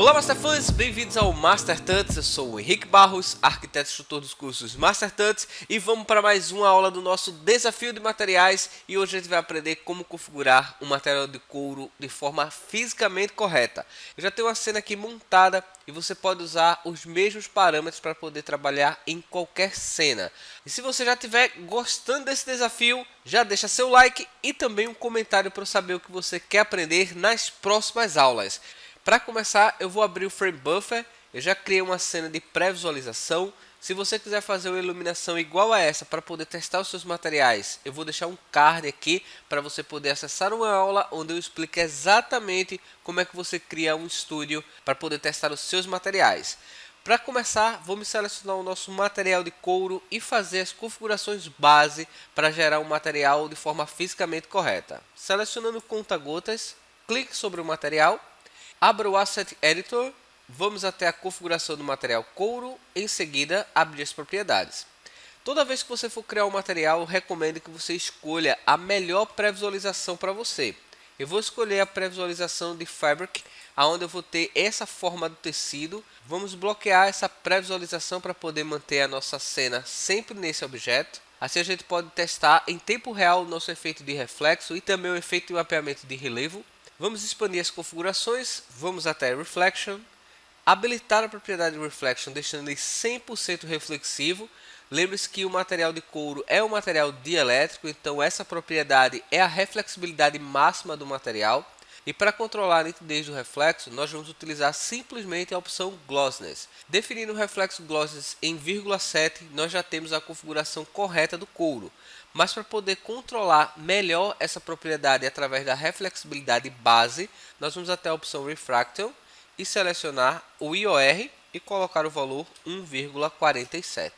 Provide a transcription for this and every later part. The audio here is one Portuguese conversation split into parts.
Olá, Masterfãs! Bem-vindos ao Master Tuts. Eu sou o Henrique Barros, arquiteto e instrutor dos cursos Master Tuts, e vamos para mais uma aula do nosso desafio de materiais. E hoje a gente vai aprender como configurar um material de couro de forma fisicamente correta. Eu já tenho uma cena aqui montada e você pode usar os mesmos parâmetros para poder trabalhar em qualquer cena. E se você já estiver gostando desse desafio, já deixa seu like e também um comentário para eu saber o que você quer aprender nas próximas aulas. Para começar, eu vou abrir o Frame Buffer. Eu já criei uma cena de pré-visualização. Se você quiser fazer uma iluminação igual a essa para poder testar os seus materiais, eu vou deixar um card aqui para você poder acessar uma aula onde eu explico exatamente como é que você cria um estúdio para poder testar os seus materiais. Para começar, vamos selecionar o nosso material de couro e fazer as configurações base para gerar um material de forma fisicamente correta. Selecionando conta-gotas, clique sobre o material. Abra o Asset Editor, vamos até a configuração do material couro, em seguida abrir as propriedades. Toda vez que você for criar um material, eu recomendo que você escolha a melhor pré-visualização para você. Eu vou escolher a pré-visualização de Fabric, onde eu vou ter essa forma do tecido. Vamos bloquear essa pré-visualização para poder manter a nossa cena sempre nesse objeto. Assim a gente pode testar em tempo real o nosso efeito de reflexo e também o efeito de mapeamento de relevo. Vamos expandir as configurações, vamos até Reflection, habilitar a propriedade de Reflection deixando ele 100% reflexivo. Lembre-se que o material de couro é um material dielétrico, então essa propriedade é a reflexibilidade máxima do material. E para controlar a nitidez do reflexo, nós vamos utilizar simplesmente a opção Glossiness. Definindo o reflexo Glossiness em 0,7, nós já temos a configuração correta do couro. Mas para poder controlar melhor essa propriedade através da reflexibilidade base, nós vamos até a opção Refraction e selecionar o IOR e colocar o valor 1,47.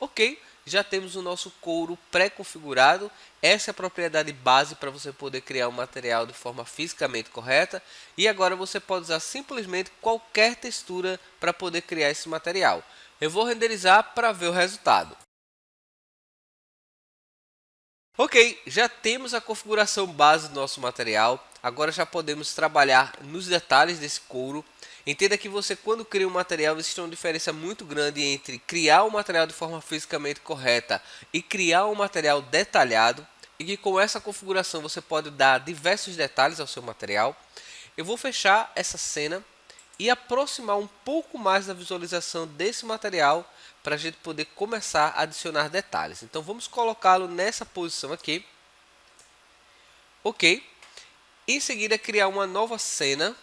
Ok, já temos o nosso couro pré-configurado. Essa é a propriedade base para você poder criar um material de forma fisicamente correta. E agora você pode usar simplesmente qualquer textura para poder criar esse material. Eu vou renderizar para ver o resultado. Ok, já temos a configuração base do nosso material. Agora já podemos trabalhar nos detalhes desse couro. Entenda que você, quando cria um material, existe uma diferença muito grande entre criar um material de forma fisicamente correta e criar um material detalhado. E que com essa configuração você pode dar diversos detalhes ao seu material. Eu vou fechar essa cena e aproximar um pouco mais da visualização desse material para a gente poder começar a adicionar detalhes. Então vamos colocá-lo nessa posição aqui. Ok. Em seguida criar uma nova cena.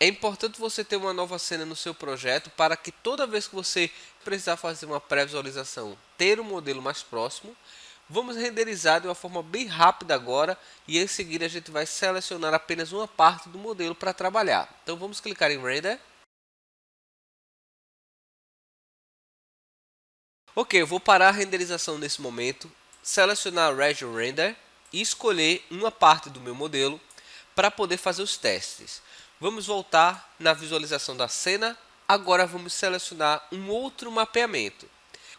É importante você ter uma nova cena no seu projeto para que toda vez que você precisar fazer uma pré-visualização, ter um modelo mais próximo. Vamos renderizar de uma forma bem rápida agora e em seguida a gente vai selecionar apenas uma parte do modelo para trabalhar. Então vamos clicar em Render. Ok, eu vou parar a renderização nesse momento, selecionar Region Render e escolher uma parte do meu modelo para poder fazer os testes. Vamos voltar na visualização da cena. Agora vamos selecionar um outro mapeamento.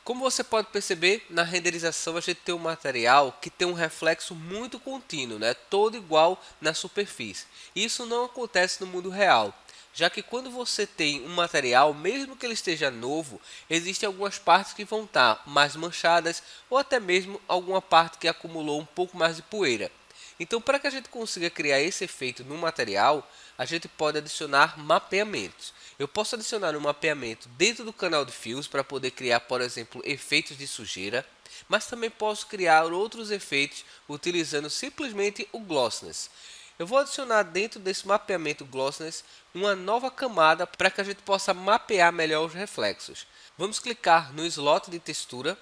Como você pode perceber, na renderização a gente tem um material que tem um reflexo muito contínuo, todo igual na superfície. Isso não acontece no mundo real, já que quando você tem um material, mesmo que ele esteja novo, existem algumas partes que vão estar mais manchadas ou até mesmo alguma parte que acumulou um pouco mais de poeira. Então, para que a gente consiga criar esse efeito no material, a gente pode adicionar mapeamentos. Eu posso adicionar um mapeamento dentro do canal de fios para poder criar, por exemplo, efeitos de sujeira, mas também posso criar outros efeitos utilizando simplesmente o Glossiness. Eu vou adicionar dentro desse mapeamento Glossiness uma nova camada para que a gente possa mapear melhor os reflexos. Vamos clicar no slot de textura,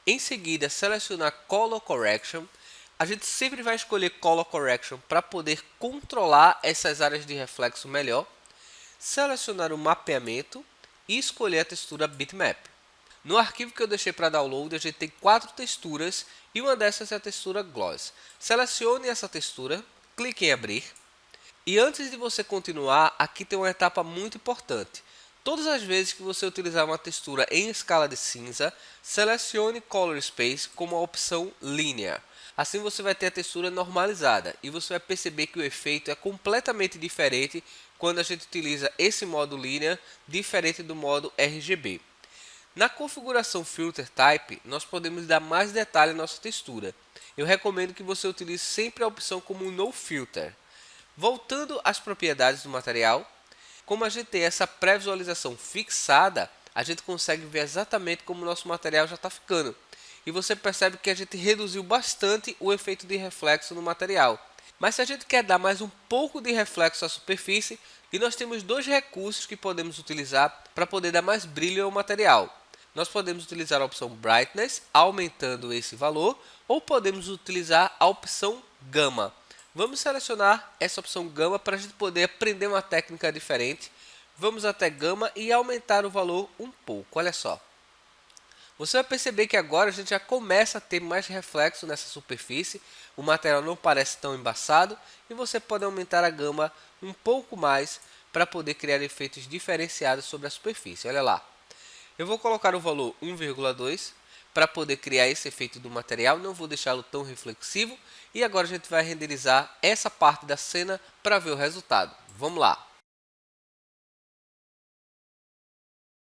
em seguida selecionar Color Correction. A gente sempre vai escolher Color Correction para poder controlar essas áreas de reflexo melhor. Selecionar o mapeamento e escolher a textura Bitmap. No arquivo que eu deixei para download, a gente tem 4 texturas e uma dessas é a textura Gloss. Selecione essa textura, clique em abrir. E antes de você continuar, aqui tem uma etapa muito importante. Todas as vezes que você utilizar uma textura em escala de cinza, selecione Color Space como a opção Linear. Assim você vai ter a textura normalizada e você vai perceber que o efeito é completamente diferente quando a gente utiliza esse modo Linear, diferente do modo RGB. Na configuração Filter Type, nós podemos dar mais detalhe à nossa textura. Eu recomendo que você utilize sempre a opção como No Filter. Voltando às propriedades do material, como a gente tem essa pré-visualização fixada, a gente consegue ver exatamente como o nosso material já está ficando. E você percebe que a gente reduziu bastante o efeito de reflexo no material. Mas se a gente quer dar mais um pouco de reflexo à superfície, e nós temos dois recursos que podemos utilizar para poder dar mais brilho ao material. Nós podemos utilizar a opção Brightness, aumentando esse valor, ou podemos utilizar a opção Gama. Vamos selecionar essa opção Gama para a gente poder aprender uma técnica diferente. Vamos até Gama e aumentar o valor um pouco, olha só. Você vai perceber que agora a gente já começa a ter mais reflexo nessa superfície, o material não parece tão embaçado e você pode aumentar a gama um pouco mais para poder criar efeitos diferenciados sobre a superfície. Olha lá, eu vou colocar o valor 1,2 para poder criar esse efeito do material, não vou deixá-lo tão reflexivo e agora a gente vai renderizar essa parte da cena para ver o resultado. Vamos lá.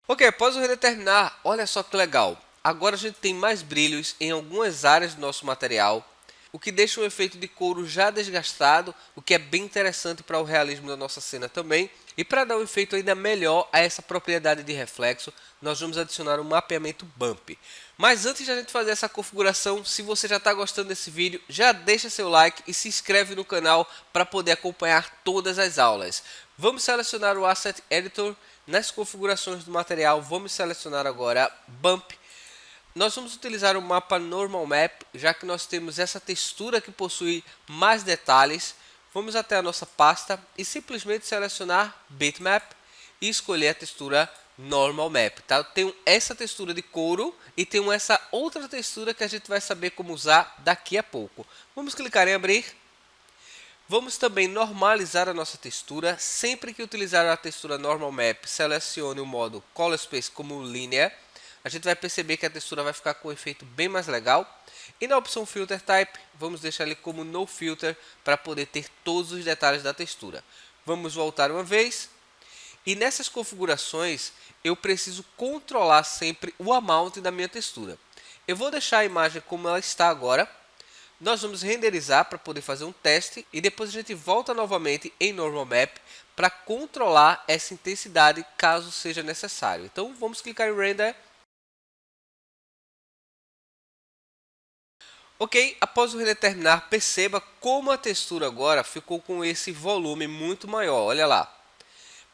Ok, após o render terminar, olha só que legal. Agora a gente tem mais brilhos em algumas áreas do nosso material, o que deixa um efeito de couro já desgastado, o que é bem interessante para o realismo da nossa cena também. E para dar um efeito ainda melhor a essa propriedade de reflexo, nós vamos adicionar um mapeamento Bump. Mas antes de a gente fazer essa configuração, se você já está gostando desse vídeo, já deixa seu like e se inscreve no canal para poder acompanhar todas as aulas. Vamos selecionar o Asset Editor. Nas configurações do material, vamos selecionar agora Bump. Nós vamos utilizar o mapa Normal Map, já que nós temos essa textura que possui mais detalhes. Vamos até a nossa pasta e simplesmente selecionar Bitmap e escolher a textura Normal Map. Tá? Eu tenho essa textura de couro e tenho essa outra textura que a gente vai saber como usar daqui a pouco. Vamos clicar em abrir. Vamos também normalizar a nossa textura. Sempre que utilizar a textura Normal Map, selecione o modo Color Space como Linear. A gente vai perceber que a textura vai ficar com um efeito bem mais legal. E na opção Filter Type, vamos deixar ele como No Filter para poder ter todos os detalhes da textura. Vamos voltar uma vez. E nessas configurações, eu preciso controlar sempre o amount da minha textura. Eu vou deixar a imagem como ela está agora. Nós vamos renderizar para poder fazer um teste e depois a gente volta novamente em Normal Map para controlar essa intensidade caso seja necessário. Então vamos clicar em Render. Ok, após o render terminar, perceba como a textura agora ficou com esse volume muito maior, olha lá.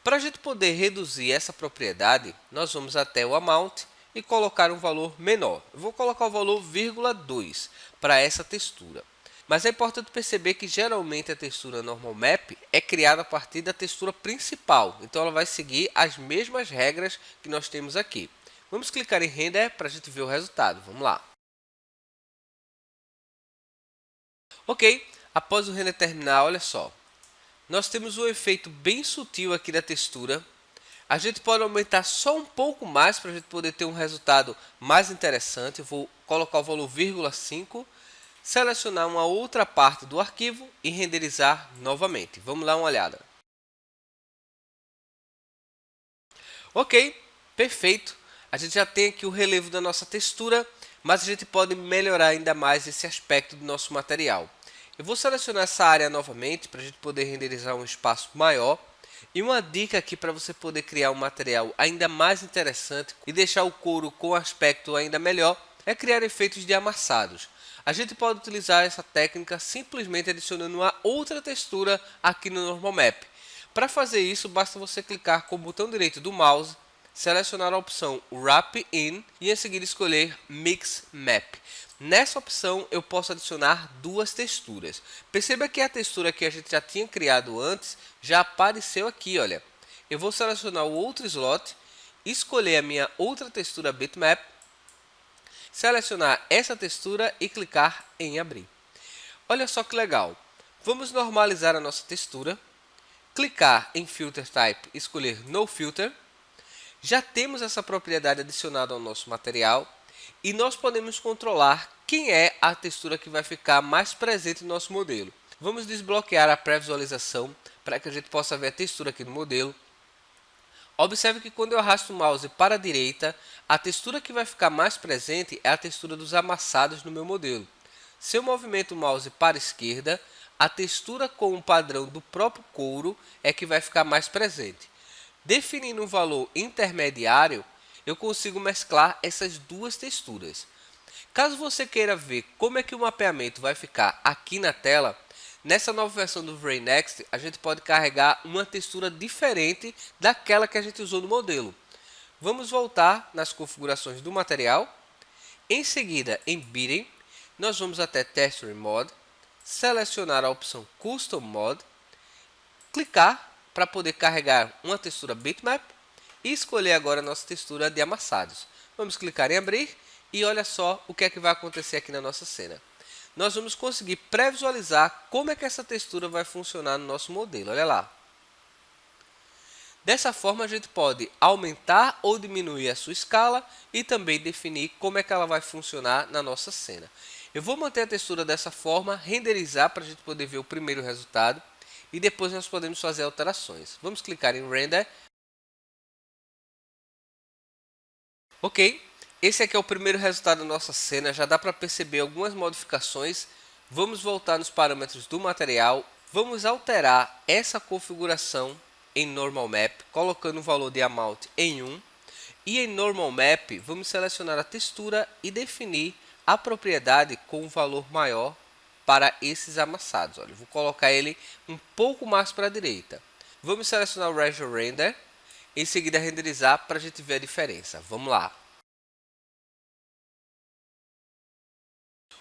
Para a gente poder reduzir essa propriedade, nós vamos até o Amount e colocar um valor menor. Eu vou colocar o valor 0,2 para essa textura. Mas é importante perceber que geralmente a textura Normal Map é criada a partir da textura principal. Então ela vai seguir as mesmas regras que nós temos aqui. Vamos clicar em Render para a gente ver o resultado. Vamos lá. Ok, após o render terminar, olha só. Nós temos um efeito bem sutil aqui da textura. A gente pode aumentar só um pouco mais para a gente poder ter um resultado mais interessante. Eu vou colocar o valor 0,5, selecionar uma outra parte do arquivo e renderizar novamente. Vamos dar uma olhada. Ok, perfeito. A gente já tem aqui o relevo da nossa textura, mas a gente pode melhorar ainda mais esse aspecto do nosso material. Eu vou selecionar essa área novamente para a gente poder renderizar um espaço maior. E uma dica aqui para você poder criar um material ainda mais interessante e deixar o couro com aspecto ainda melhor é criar efeitos de amassados. A gente pode utilizar essa técnica simplesmente adicionando uma outra textura aqui no Normal Map. Para fazer isso, basta você clicar com o botão direito do mouse, selecionar a opção Wrap In e em seguida escolher Mix Map. Nessa opção eu posso adicionar duas texturas. Perceba que a textura que a gente já tinha criado antes já apareceu aqui, olha. Eu vou selecionar o outro slot, escolher a minha outra textura Bitmap, selecionar essa textura e clicar em abrir. Olha só que legal. Vamos normalizar a nossa textura, clicar em Filter Type, escolher No Filter. Já temos essa propriedade adicionada ao nosso material. e nós podemos controlar quem é a textura que vai ficar mais presente no nosso modelo. Vamos desbloquear a pré-visualização para que a gente possa ver a textura aqui no modelo. Observe que quando eu arrasto o mouse para a direita, a textura que vai ficar mais presente é a textura dos amassados no meu modelo. Se eu movimento o mouse para a esquerda, a textura com o padrão do próprio couro é que vai ficar mais presente. Definindo um valor intermediário, eu consigo mesclar essas duas texturas. Caso você queira ver como é que o mapeamento vai ficar aqui na tela, nessa nova versão do V-Ray Next, a gente pode carregar uma textura diferente daquela que a gente usou no modelo. Vamos voltar nas configurações do material. Em seguida, em Beading, nós vamos até Texture Mode, selecionar a opção Custom Mode, clicar para poder carregar uma textura Bitmap e escolher agora a nossa textura de amassados. Vamos clicar em abrir e olha só o que é que vai acontecer aqui na nossa cena. Nós vamos conseguir pré-visualizar como é que essa textura vai funcionar no nosso modelo. Olha lá. Dessa forma a gente pode aumentar ou diminuir a sua escala e também definir como é que ela vai funcionar na nossa cena. Eu vou manter a textura dessa forma, renderizar para a gente poder ver o primeiro resultado e depois nós podemos fazer alterações. Vamos clicar em Render. Ok, esse aqui é o primeiro resultado da nossa cena, já dá para perceber algumas modificações. Vamos voltar nos parâmetros do material, vamos alterar essa configuração em Normal Map, colocando o valor de Amount em 1. E em Normal Map, vamos selecionar a textura e definir a propriedade com um valor maior para esses amassados. Olha, vou colocar ele um pouco mais para a direita. Vamos selecionar o Region Render, em seguida renderizar para a gente ver a diferença. Vamos lá.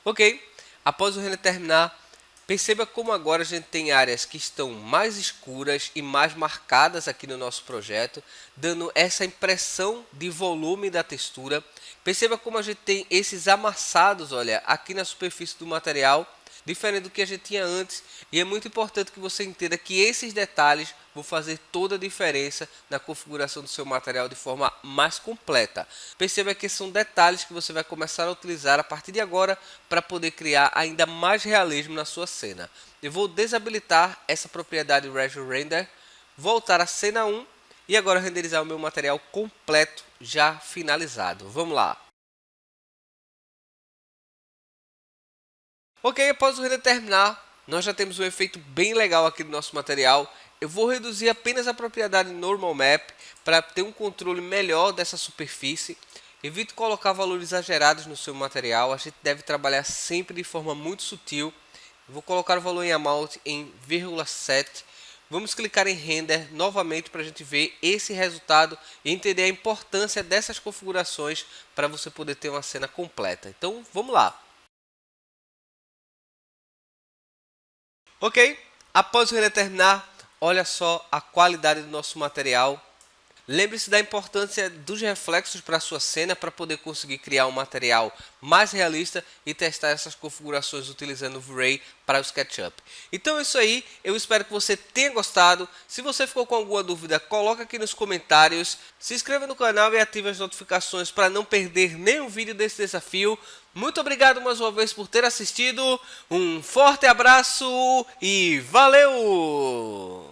Ok, após o render terminar, perceba como agora a gente tem áreas que estão mais escuras e mais marcadas aqui no nosso projeto, dando essa impressão de volume da textura. Perceba como a gente tem esses amassados, olha, aqui na superfície do material, diferente do que a gente tinha antes, e é muito importante que você entenda que esses detalhes vão fazer toda a diferença na configuração do seu material de forma mais completa. Perceba que são detalhes que você vai começar a utilizar a partir de agora para poder criar ainda mais realismo na sua cena. Eu vou desabilitar essa propriedade Region Render, voltar à cena 1 e agora renderizar o meu material completo já finalizado. Vamos lá. Ok, após o render terminar, nós já temos um efeito bem legal aqui no nosso material. Eu vou reduzir apenas a propriedade Normal Map para ter um controle melhor dessa superfície. Evite colocar valores exagerados no seu material, a gente deve trabalhar sempre de forma muito sutil. Eu vou colocar o valor em Amount em 0,7. Vamos clicar em Render novamente para a gente ver esse resultado e entender a importância dessas configurações para você poder ter uma cena completa. Então, vamos lá. Ok, após o render terminar, olha só a qualidade do nosso material. Lembre-se da importância dos reflexos para a sua cena para poder conseguir criar um material mais realista e testar essas configurações utilizando o V-Ray para o SketchUp. Então é isso aí, eu espero que você tenha gostado. Se você ficou com alguma dúvida, coloca aqui nos comentários. Se inscreva no canal e ative as notificações para não perder nenhum vídeo desse desafio. Muito obrigado mais uma vez por ter assistido, um forte abraço e valeu!